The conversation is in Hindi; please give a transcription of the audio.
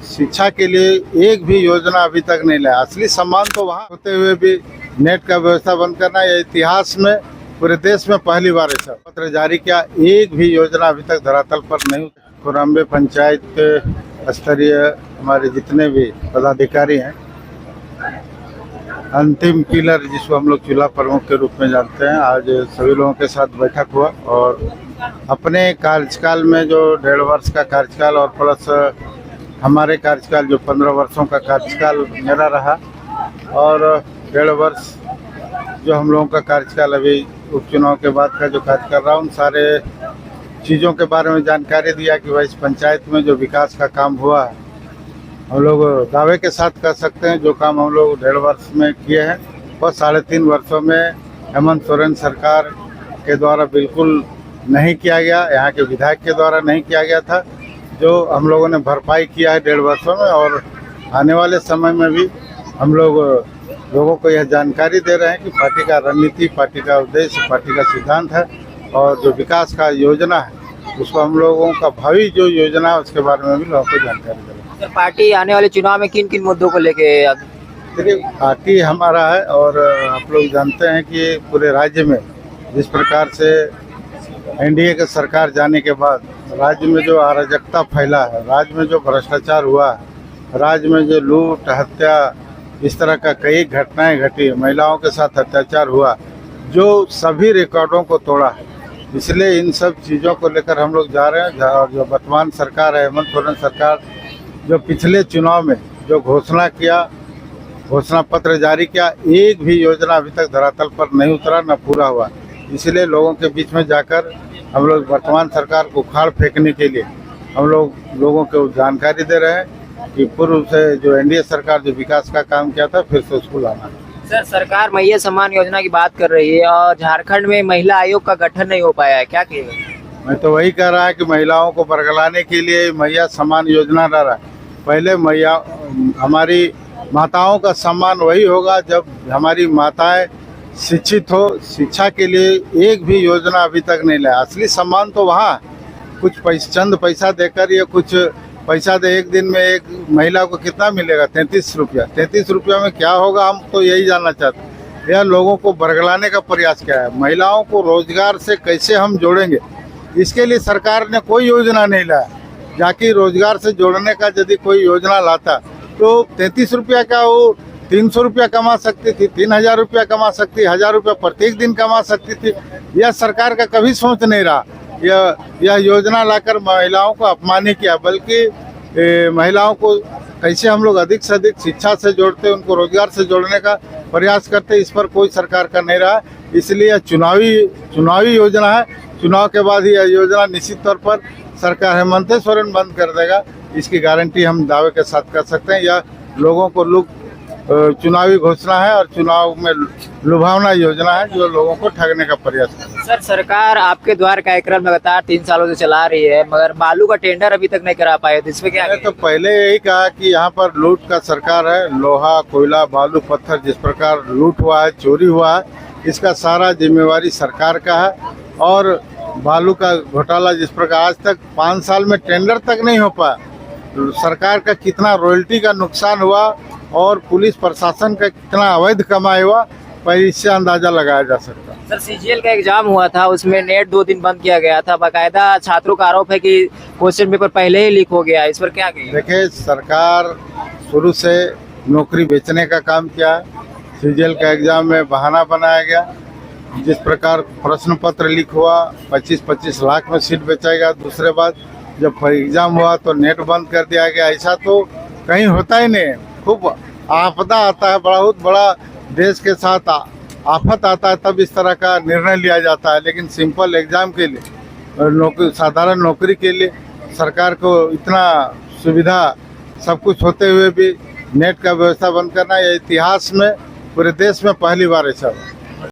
शिक्षा के लिए एक भी योजना अभी तक नहीं लाया। असली सम्मान तो वहाँ होते हुए भी नेट का व्यवस्था बंद करना, ये इतिहास में पूरे देश में पहली बार ऐसा पत्र जारी किया। एक भी योजना अभी तक धरातल पर नहीं। कोरम्बे पंचायत के स्तरीय हमारे जितने भी पदाधिकारी हैं, अंतिम पिलर जिसको हम लोग चूल्हा प्रमुख के रूप में जानते हैं, आज सभी लोगों के साथ बैठक हुआ और अपने कार्यकाल में जो 1.5 वर्ष का कार्यकाल और प्लस हमारे कार्यकाल जो 15 वर्षों का कार्यकाल मेरा रहा और 1.5 वर्ष जो हम लोगों का कार्यकाल अभी उपचुनाव के बाद का जो कार्यकाल रहा, उन सारे चीज़ों के बारे में जानकारी दिया कि भाई इस पंचायत में जो विकास का काम हुआ है, हम लोग दावे के साथ कह सकते हैं जो काम हम लोग 1.5 वर्ष में किए हैं वह 3.5 वर्षों में हेमंत सोरेन सरकार के द्वारा बिल्कुल नहीं किया गया, यहाँ के विधायक के द्वारा नहीं किया गया था, जो हम लोगों ने भरपाई किया है 1.5 वर्षों में। और आने वाले समय में भी हम लोगों को यह जानकारी दे रहे हैं कि पार्टी का रणनीति, पार्टी का उद्देश्य, पार्टी का सिद्धांत है और जो विकास का योजना है उसको हम लोगों का भावी जो योजना है उसके बारे में भी लोगों को जानकारी दे रहे हैं। सर, पार्टी आने वाले चुनाव में किन किन मुद्दों को लेके? देखिए, पार्टी हमारा है और आप लोग जानते हैं कि पूरे राज्य में जिस प्रकार से एनडीए की सरकार जाने के बाद राज्य में जो अराजकता फैला है, राज्य में जो भ्रष्टाचार हुआ है, राज्य में जो लूट हत्या इस तरह का कई घटनाएं घटी, महिलाओं के साथ अत्याचार हुआ, जो सभी रिकॉर्डों को तोड़ा है। इसलिए इन सब चीज़ों को लेकर हम लोग जा रहे हैं। और जो वर्तमान सरकार है, हेमंत सोरेन सरकार, जो पिछले चुनाव में जो घोषणा किया, घोषणा पत्र जारी किया, एक भी योजना अभी तक धरातल पर नहीं उतरा, न पूरा हुआ। इसलिए लोगों के बीच में जाकर हम लोग वर्तमान सरकार को उखाड़ फेंकने के लिए हम लोगों को जानकारी दे रहे हैं कि पूर्व से जो एनडीए सरकार जो विकास का काम किया था फिर से उसको लाना है। सर, सरकार मैया सम्मान योजना की बात कर रही है और झारखंड में महिला आयोग का गठन नहीं हो पाया है, क्या कहेगा? मैं तो वही कह रहा है कि महिलाओं को बरगलाने के लिए मैया सम्मान योजना ला रहा है। पहले हमारी माताओं का सम्मान वही होगा जब हमारी माताएं शिक्षित हो। शिक्षा के लिए एक भी योजना अभी तक नहीं लाया। असली सम्मान तो वहाँ कुछ चंद पैसा देकर या कुछ पैसा दे, एक दिन में एक महिला को कितना मिलेगा? 33 रुपया। 33 रुपया में क्या होगा, हम तो यही जानना चाहते हैं। यह लोगों को बरगलाने का प्रयास क्या है? महिलाओं को रोजगार से कैसे हम जोड़ेंगे, इसके लिए सरकार ने कोई योजना नहीं लाया। जाकि रोजगार से जोड़ने का यदि कोई योजना लाता तो 33 रुपया का वो 300 रुपया कमा सकती थी, 3000 रुपया कमा सकती, 1000 रुपया प्रत्येक दिन कमा सकती थी। यह सरकार का कभी सोच नहीं रहा। यह योजना लाकर महिलाओं को अपमानित किया, बल्कि महिलाओं को कैसे हम लोग अधिक से अधिक शिक्षा से जोड़ते, उनको रोजगार से जोड़ने का प्रयास करते, इस पर कोई सरकार का नहीं रहा। इसलिए चुनावी योजना है। चुनाव के बाद ही यह योजना निश्चित तौर पर सरकार हेमंत सोरेन बंद कर देगा, इसकी गारंटी हम दावे के साथ कर सकते हैं। यह लोगों को चुनावी घोषणा है और चुनाव में लुभावना योजना है जो लोगों को ठगने का प्रयास है। सर, सरकार आपके द्वार कार्यक्रम लगातार 3 सालों से चला रही है, मगर बालू का टेंडर अभी तक नहीं करा पाए, तो इसमें क्या? तो पहले यही कहा कि यहाँ पर लूट का सरकार है। लोहा, कोयला, बालू, पत्थर जिस प्रकार लूट हुआ है, चोरी हुआ है, इसका सारा जिम्मेवारी सरकार का है। और बालू का घोटाला जिस प्रकार आज तक 5 साल में टेंडर तक नहीं हो पाया, सरकार का कितना रॉयल्टी का नुकसान हुआ और पुलिस प्रशासन का कितना अवैध कमाई हुआ, पर इससे अंदाजा लगाया जा सकता है। सर, सीजीएल का एग्जाम हुआ था, उसमें नेट 2 दिन बंद किया गया था। बाकायदा छात्रों का आरोप है कि क्वेश्चन पेपर पहले ही लीक हो गया, इस पर क्या कहेंगे? देखिए, सरकार शुरू से नौकरी बेचने का काम किया। सीजीएल का एग्जाम में बहाना बनाया गया। जिस प्रकार प्रश्न पत्र लीक हुआ, 25-25 लाख में सीट बेचेगा। दूसरे बात, जब एग्जाम हुआ तो नेट बंद कर दिया गया। ऐसा तो कहीं होता ही नहीं। खूब आपदा आता है, बहुत बड़ा देश के साथ आफत आता है, तब इस तरह का निर्णय लिया जाता है। लेकिन सिंपल एग्जाम के लिए, साधारण नौकरी के लिए सरकार को इतना सुविधा सब कुछ होते हुए भी नेट का व्यवस्था बंद करना, यह इतिहास में पूरे देश में पहली बार ऐसा हुआ।